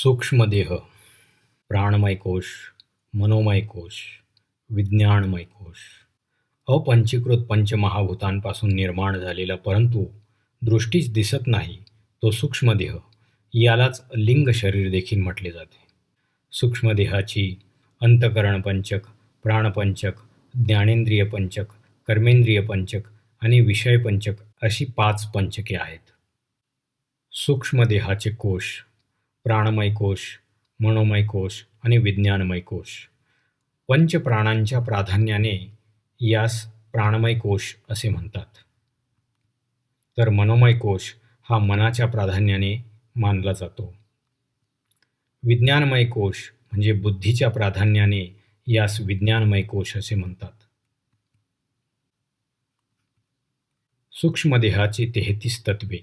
सूक्ष्मदेह, प्राणमय कोश, मनोमय कोश, विज्ञानमय कोश. अपंचीकृत पंचमहाभूतांपासून निर्माण झालेला परंतु दृष्टीस दिसत नाही तो सूक्ष्मदेह, यालाच लिंग शरीर देखील म्हटले जाते. सूक्ष्मदेहाची अंतःकरण पंचक, प्राणपंचक, ज्ञानेंद्रिय पंचक, कर्मेंद्रिय पंचक आणि विषय पंचक अशी 5 पंचके आहेत. सूक्ष्मदेहाचे कोश प्राणमय कोश, मनोमय कोश आणि विज्ञानमय कोश. पंचप्राणांच्या प्राधान्याने यास प्राणमय कोश असे म्हणतात. तर मनोमय कोश हा मनाच्या प्राधान्याने मानला जातो. विज्ञानमय कोश म्हणजे बुद्धीच्या प्राधान्याने यास विज्ञानमय कोश असे म्हणतात. सूक्ष्मदेहाची 33 तत्वे,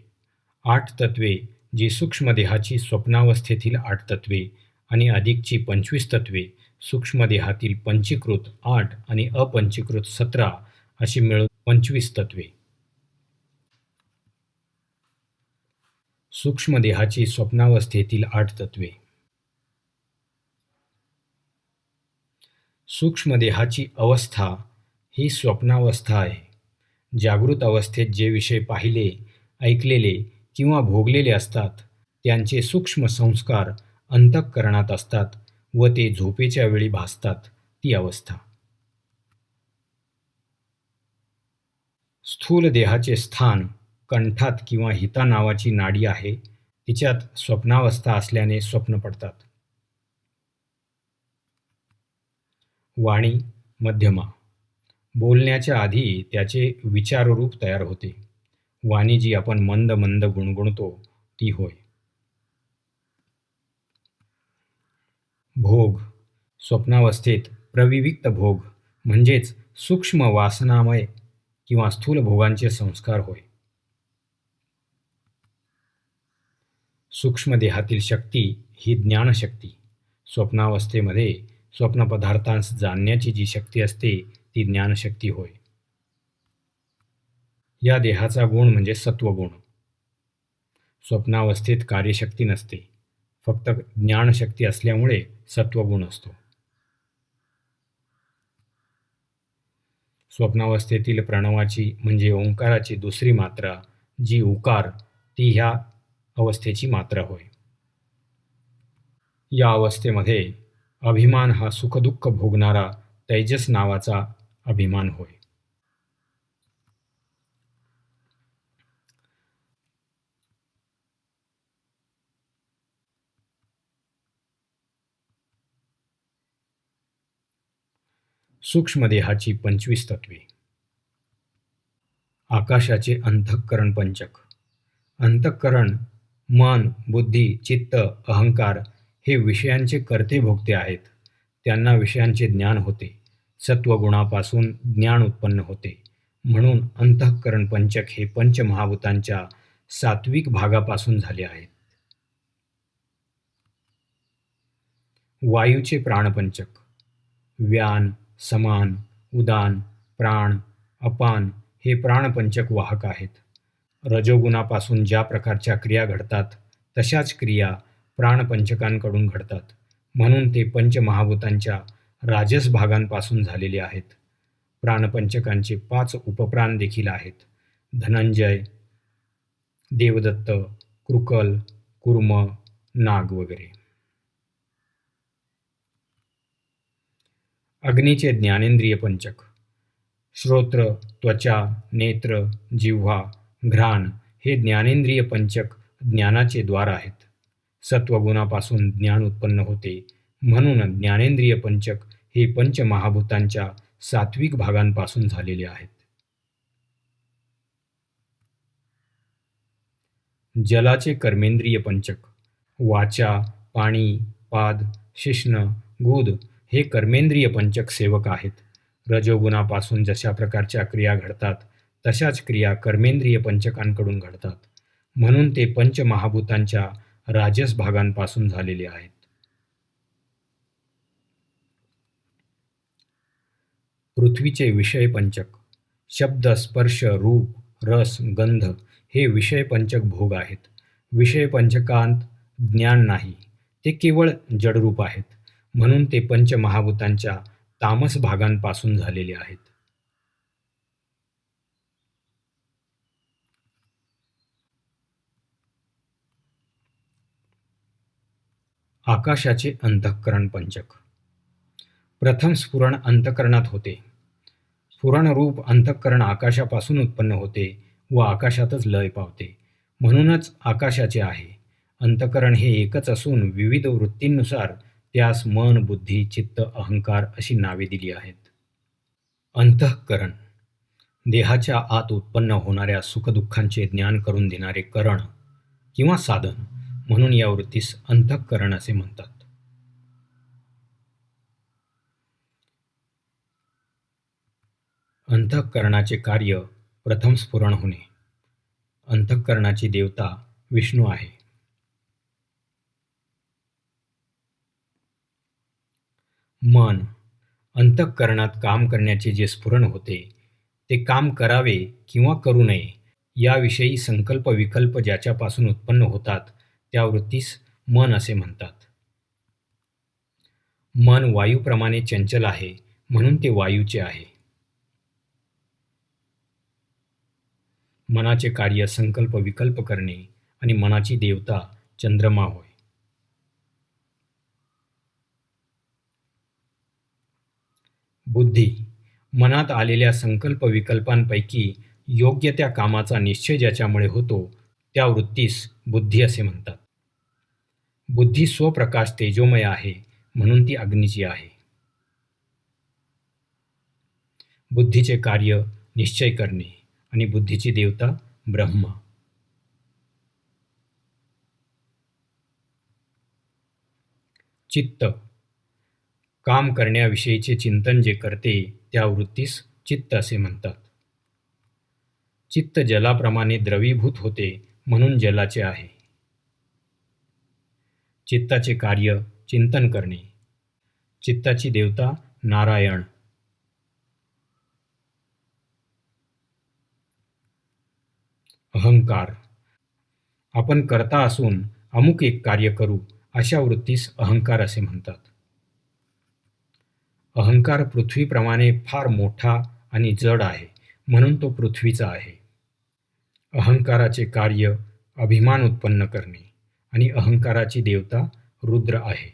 8 तत्वे जी सूक्ष्मदेहाची स्वप्नावस्थेतील 8 तत्वे आणि अधिकची 25 तत्वे सूक्ष्मदेहातील पंचीकृत 8 आणि अपंचीकृत 17 अशी मिळून 25 तत्वे. सूक्ष्मदेहाची स्वप्नावस्थेतील 8 तत्वे. सूक्ष्मदेहाची अवस्था ही स्वप्नावस्था आहे. जागृत अवस्थेत जे विषय पाहिले, ऐकलेले किंवा भोगलेले असतात त्यांचे सूक्ष्म संस्कार अंतःकरणात असतात व ते झोपेच्या वेळी भासतात ती अवस्था. स्थूल देहाचे स्थान कंठात किंवा हिता नावाची नाडी आहे, तिच्यात स्वप्नावस्था असल्याने स्वप्न पडतात. वाणी मध्यमा, बोलण्याच्या आधी त्याचे विचाररूप तयार होते. वाणी जी आपण मंद मंद गुणगुणतो ती होय. भोग, स्वप्नावस्थेत प्रविविक्त भोग म्हणजेच सूक्ष्म वासनामय किंवा स्थूल भोगांचे संस्कार होय. सूक्ष्म देहातील शक्ती ही ज्ञानशक्ती. स्वप्नावस्थेमध्ये स्वप्न पदार्थांस जाणण्याची जी शक्ती असते ती ज्ञानशक्ती होय. या देहाचा गुण म्हणजे सत्वगुण. स्वप्नावस्थेत कार्यशक्ती नसते, फक्त ज्ञानशक्ती असल्यामुळे सत्वगुण असतो. स्वप्नावस्थेतील प्रणवाची म्हणजे ओंकाराची दुसरी मात्रा जी उकार ती ह्या अवस्थेची मात्रा होय. या अवस्थेमध्ये अभिमान हा सुखदुःख भोगणारा तैजस नावाचा अभिमान होय. सूक्ष्मदेहाची 25 तत्वे. आकाशाचे अंतःकरण पंचक. अंतःकरण मन, बुद्धी, चित्त, अहंकार हे विषयांचे कर्ते भोगते आहेत. त्यांना विषयांचे ज्ञान होते. सत्वगुणापासून ज्ञान उत्पन्न होते. म्हणून अंतःकरण पंचक हे पंचमहाभूतांच्या सात्विक भागापासून झाले आहेत. वायूचे प्राणपंचक. व्यान, समान, उदान, प्राण, अपान हे प्राणपंचक वाहक आहेत. रजोगुणापासून ज्या प्रकारच्या क्रिया घडतात तशाच क्रिया प्राणपंचकांकडून घडतात. म्हणून ते पंचमहाभूतांच्या राजस भागांपासून झालेले आहेत. प्राणपंचकांचे 5 उपप्राण देखील आहेत. धनंजय, देवदत्त, कृकल, कुर्म, नाग वगैरे. अग्नीचे ज्ञानेंद्रिय पंचक. श्रोत्र, त्वचा, नेत्र, जिव्हा, घ्राण हे ज्ञानेंद्रिय पंचक ज्ञानाचे द्वार आहेत. सत्वगुणापासून ज्ञान उत्पन्न होते. म्हणून ज्ञानेंद्रिय पंचक हे पंचमहाभूतांच्या सात्विक भागांपासून झालेले आहेत. जलाचे कर्मेंद्रिय पंचक. वाचा, पाणी, पाद, शिश्न, गुद हे कर्मेंद्रिय पंचक सेवक आहेत. रजोगुणापासून जशा प्रकारच्या क्रिया घडतात तशाच क्रिया कर्मेंद्रिय पंचकांकडून घडतात. म्हणून ते पंचमहाभूतांच्या राजस भागांपासून झालेले आहेत. पृथ्वीचे विषय पंचक. शब्द, स्पर्श, रूप, रस, गंध हे विषय पंचक भोग आहेत. विषय पंचकांत ज्ञान नाही, ते केवळ जडरूप आहेत, म्हणून ते पंचमहाभूतांच्या तामस भागांपासून झालेले आहेत. आकाशाचे अंतःकरण पंचक. प्रथम स्फुरण अंतःकरणात होते. स्फुरणरूप अंतःकरण आकाशापासून उत्पन्न होते व आकाशातच लय पावते, म्हणूनच आकाशाचे आहे. अंतःकरण हे एकच असून विविध वृत्तींनुसार त्यास मन, बुद्धी, चित्त, अहंकार अशी नावे दिली आहेत. अंतःकरण देहाच्या आत उत्पन्न होणाऱ्या सुखदुःखांचे ज्ञान करून देणारे करण किंवा साधन, म्हणून या वृत्तीस अंतःकरण असे म्हणतात. अंतःकरणाचे कार्य प्रथम स्फुरण होणे. अंतःकरणाची देवता विष्णू आहे. मन अंतःकरणात काम करण्याचे जे स्फुरण होते ते काम करावे किंवा करू नये याविषयी संकल्प विकल्प ज्याच्यापासून उत्पन्न होतात त्या वृत्तीस मन असे म्हणतात. मन वायूप्रमाणे चंचल आहे, म्हणून ते वायूचे आहे. मनाचे कार्य संकल्प विकल्प करणे आणि मनाची देवता चंद्रमा होय. बुद्धी मनात आलेल्या संकल्प विकल्पांपैकी योग्य त्या कामाचा निश्चय ज्याच्यामुळे होतो त्या वृत्तीस बुद्धी असे म्हणतात. बुद्धी स्वप्रकाश तेजोमय आहे, म्हणून ती अग्नीची आहे. बुद्धीचे कार्य निश्चय करणे आणि बुद्धीची देवता ब्रह्मा. चित्त काम करण्याविषयीचे चिंतन जे करते त्या वृत्तीस चित्त असे म्हणतात. चित्त जलाप्रमाणे द्रवीभूत होते, म्हणून जलाचे आहे. चित्ताचे कार्य चिंतन करणे. चित्ताची देवता नारायण. अहंकार आपण कर्ता असून अमुक एक कार्य करू अशा वृत्तीस अहंकार असे म्हणतात. अहंकार पृथ्वीप्रमाणे फार मोठा आणि जड आहे, म्हणून तो पृथ्वीचा आहे. अहंकाराचे कार्य अभिमान उत्पन्न करणे आणि अहंकाराची देवता रुद्र आहे.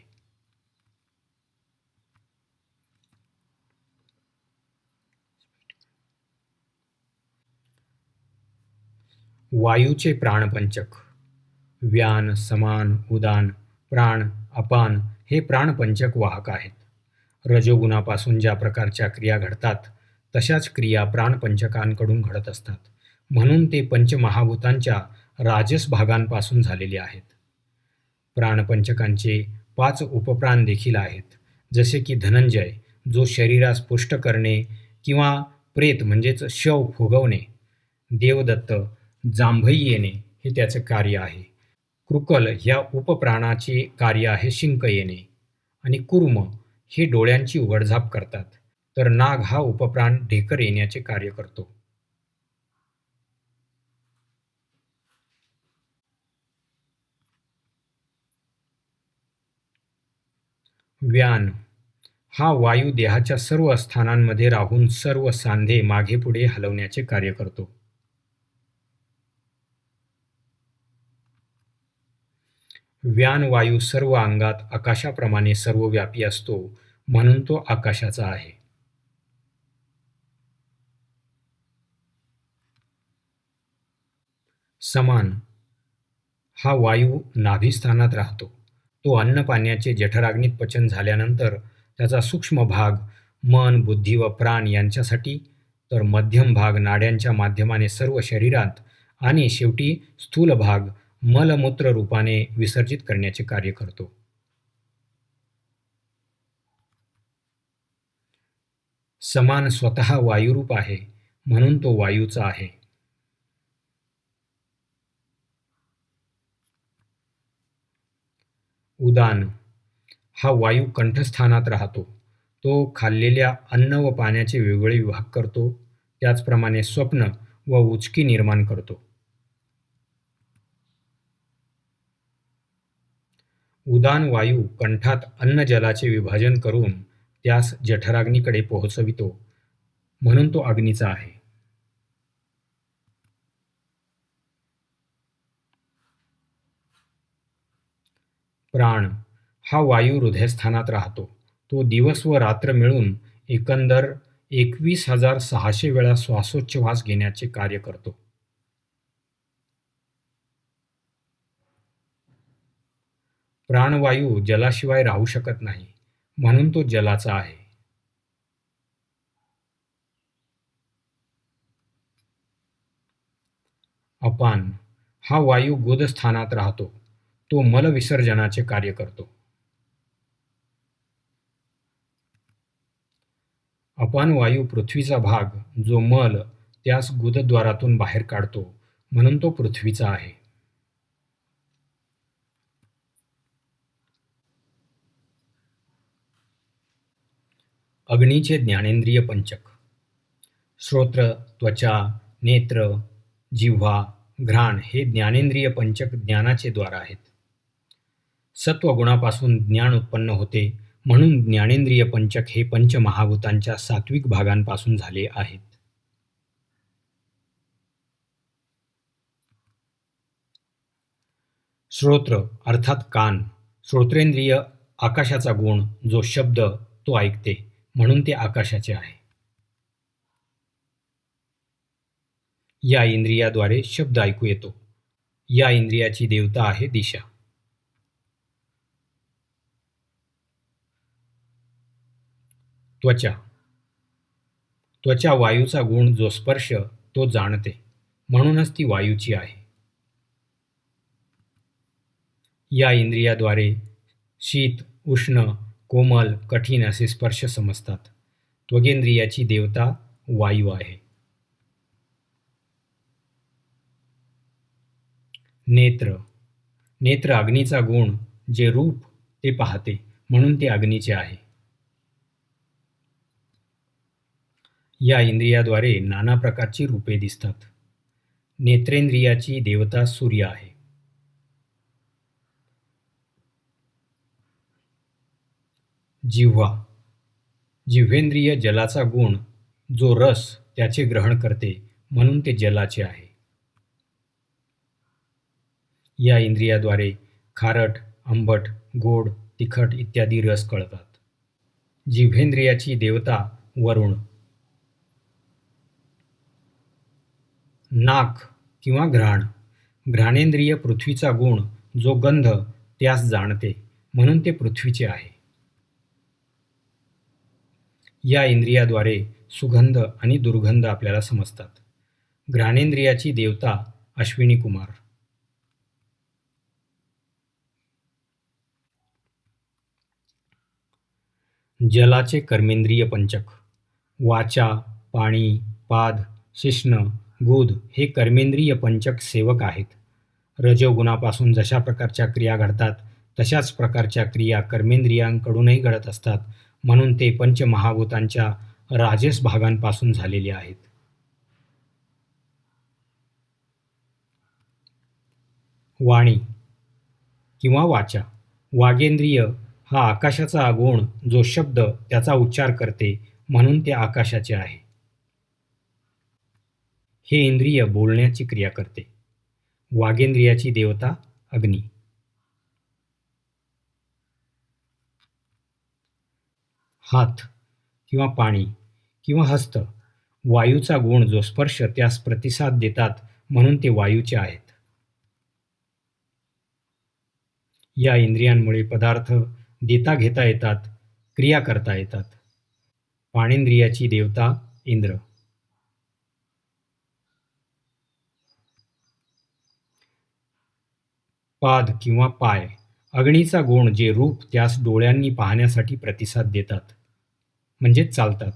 वायूचे प्राणपंचक. व्यान, समान, उदान, प्राण, अपान हे प्राणपंचक वाहक आहेत. रजोगुणापासून ज्या प्रकारच्या क्रिया घडतात तशाच क्रिया प्राणपंचकांकडून घडत असतात, म्हणून ते पंचमहाभूतांच्या राजस भागांपासून झालेले आहेत. प्राणपंचकांचे 5 उपप्राण देखील आहेत, जसे की धनंजय जो शरीरास पुष्ट करणे किंवा प्रेत म्हणजेच शव फुगवणे, देवदत्त जांभई येणे हे त्याचे कार्य आहे. कृकल ह्या उपप्राणाचे कार्य आहे शिंक येणे आणि कुर्म हे डोळ्यांची उघडझाप करतात, तर नाग हा उपप्राण ढेकर येण्याचे कार्य करतो. व्यान हा वायू देहाच्या सर्व स्थानांमध्ये राहून सर्व सांधे मागे पुढे हलवण्याचे कार्य करतो. व्यान वायू सर्व अंगात आकाशाप्रमाणे सर्वव्यापी असतो, म्हणून तो आकाशाचा आहे. समान हा वायू नाभिस्थानात राहतो. तो अन्नपाण्याचे जठराग्नीत पचन झाल्यानंतर त्याचा सूक्ष्म भाग मन, बुद्धी व प्राण यांच्यासाठी, तर मध्यम भाग नाड्यांच्या माध्यमाने सर्व शरीरात आणि शेवटी स्थूल भाग मलमूत्र रूपाने विसर्जित करण्याचे कार्य करतो. समान स्वतः वायुरूप आहे, म्हणून तो वायूचा आहे. उदान हा वायू कंठस्थानात राहतो. तो खाल्लेल्या अन्न व पाण्याचे वेगवेगळे विभाग करतो, त्याचप्रमाणे स्वप्न व उचकी निर्माण करतो. उदान वायू कंठात अन्न जलाचे विभाजन करून त्यास जठराग्नीकडे पोहोचवितो, म्हणून तो अग्नीचा आहे. प्राण हा वायू हृदयस्थानात राहतो. तो दिवस व रात्र मिळून एकंदर 21,600 वेळा श्वासोच्छवास घेण्याचे कार्य करतो. प्राणवायू जलाशिवाय राहू शकत नाही, म्हणून तो जलाचा आहे. अपान हा वायू गुदस्थानात राहतो. तो मलविसर्जनाचे कार्य करतो. अपान वायू पृथ्वीचा भाग, जो मल त्यास गुदद्वारातून बाहेर काढतो, म्हणून तो पृथ्वीचा आहे. अग्नीचे ज्ञानेंद्रिय पंचक. श्रोत्र, त्वचा, नेत्र, जिव्हा, घ्राण हे ज्ञानेंद्रिय पंचक ज्ञानाचे द्वार आहेत. सत्वगुणापासून ज्ञान उत्पन्न होते, म्हणून ज्ञानेंद्रिय पंचक हे पंचमहाभूतांच्या सात्विक भागांपासून झाले आहेत. श्रोत्र अर्थात कान. श्रोत्रेंद्रिय आकाशाचा गुण, जो शब्द तो ऐकते, म्हणून ते आकाशाचे आहे. या इंद्रियाद्वारे शब्द ऐकू येतो. या इंद्रियाची देवता आहे दिशा. त्वचा. त्वचा वायूचा गुण, जो स्पर्श तो जाणते, म्हणूनच ती वायूची आहे. या इंद्रियाद्वारे शीत, उष्ण, कोमल, कठीण असे स्पर्श समजतात. त्वगेंद्रियाची देवता वायू आहे. नेत्र. नेत्र अग्नीचा गुण, जे रूप ते पाहते, म्हणून ते अग्नीचे आहे. या इंद्रियाद्वारे नाना प्रकारची रूपे दिसतात. नेत्रेंद्रियाची देवता सूर्य आहे. जिव्हा. जिव्हेंद्रिय जलाचा गुण, जो रस त्याचे ग्रहण करते, म्हणून ते जलाचे आहे. या इंद्रियाद्वारे खारट, आंबट, गोड, तिखट इत्यादी रस कळतात. जिव्हेंद्रियाची देवता वरुण. नाक किंवा घ्राण. घ्राणेंद्रिय पृथ्वीचा गुण, जो गंध त्यास जाणते, म्हणून ते पृथ्वीचे आहे. या इंद्रियाद्वारे सुगंध आणि दुर्गंध आपल्याला समजतात. घ्राणेंद्रियाची देवता अश्विनी कुमार. जलाचे कर्मेंद्रिय पंचक. वाचा, पाणी, पाद, शिश्न, गुद हे कर्मेंद्रिय पंचक सेवक आहेत. रजोगुणापासून जशा प्रकारच्या क्रिया घडतात, तशाच प्रकारच्या क्रिया कर्मेंद्रियांकडूनही घडत असतात, म्हणून ते पंचमहाभूतांच्या राजस भागांपासून झालेले आहेत. वाणी किंवा वाचा. वागेंद्रिय हा आकाशाचा गुण, जो शब्द त्याचा उच्चार करते, म्हणून ते आकाशाचे आहे. हे इंद्रिय बोलण्याची क्रिया करते. वागेंद्रियाची देवता अग्नी. हात किंवा पाणी किंवा हस्त. वायूचा गुण, जो स्पर्श त्यास प्रतिसाद देतात, म्हणून ते वायूचे आहेत. या इंद्रियांमुळे पदार्थ देता घेता येतात, क्रिया करता येतात. पाणेंद्रियाची देवता इंद्र. पाद किंवा पाय. अग्नीचा गुण, जे रूप त्यास डोळ्यांनी पाहण्यासाठी प्रतिसाद देतात, म्हणजेच चालतात,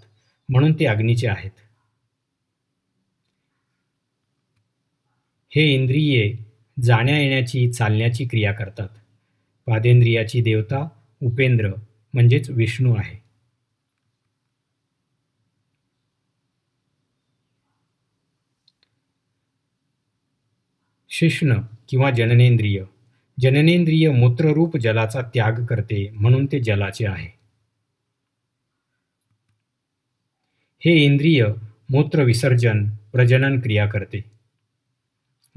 म्हणून ते अग्नीचे आहेत. हे इंद्रिये जाण्या येण्याची, चालण्याची क्रिया करतात. पादेंद्रियाची देवता उपेंद्र, म्हणजेच विष्णू आहे. शिश्न किंवा जननेंद्रिय. जननेंद्रिय मूत्ररूप जलाचा त्याग करते म्हणून ते जलाचे आहे. हे इंद्रिय मूत्र विसर्जन प्रजनन क्रिया करते.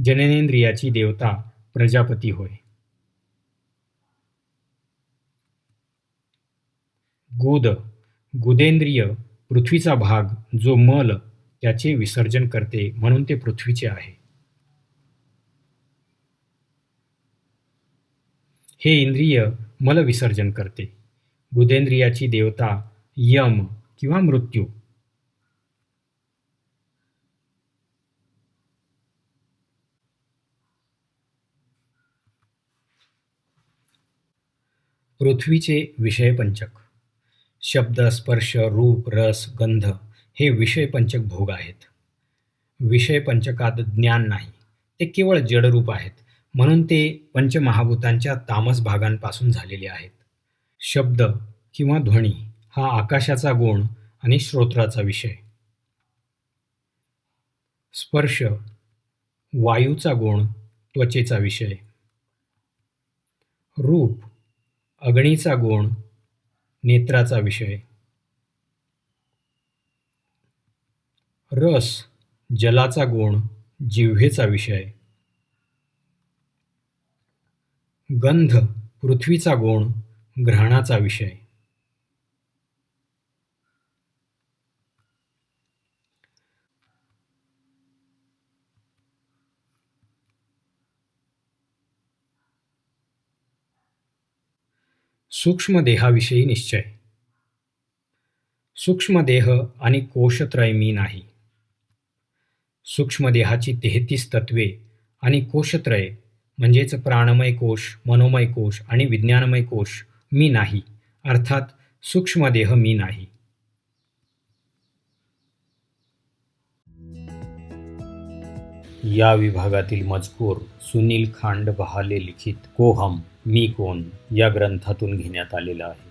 जननेंद्रियाची देवता प्रजापती होय. गुद गुदेंद्रिय पृथ्वीचा भाग जो मल त्याचे विसर्जन करते म्हणून ते पृथ्वीचे आहे. हे इंद्रिय मल विसर्जन करते. गुदेंद्रियाची देवता यम किंवा मृत्यू. पृथ्वीचे विषयपंचक. शब्द, स्पर्श, रूप, रस, गंध हे विषयपंचक भोग आहेत. विषयपंचकात ज्ञान नाही, ते केवळ जडरूप आहेत, म्हणून ते पंचमहाभूतांच्या तामस भागांपासून झालेले आहेत. शब्द किंवा ध्वनी हा आकाशाचा गुण आणि श्रोत्राचा विषय. स्पर्श वायूचा गुण, त्वचेचा विषय. रूप अग्नीचा गुण, नेत्राचा विषय. रस जलाचा गुण, जिव्हेचा विषय. गंध पृथ्वीचा गुण, घ्राणाचा विषय. सूक्ष्मदेहाविषयी निश्चय. सूक्ष्मदेह आणि कोशत्रय मी नाही. सूक्ष्मदेहाची 33 तत्वे आणि कोशत्रय म्हणजेच प्राणमय कोश, मनोमय कोश आणि विज्ञानमय कोश मी नाही, अर्थात सूक्ष्मदेह मी नाही. या विभागातील मजकूर सुनील खांड बहाले लिखित कोहम मी कोण या ग्रंथातून घेण्यात आलेला आहे.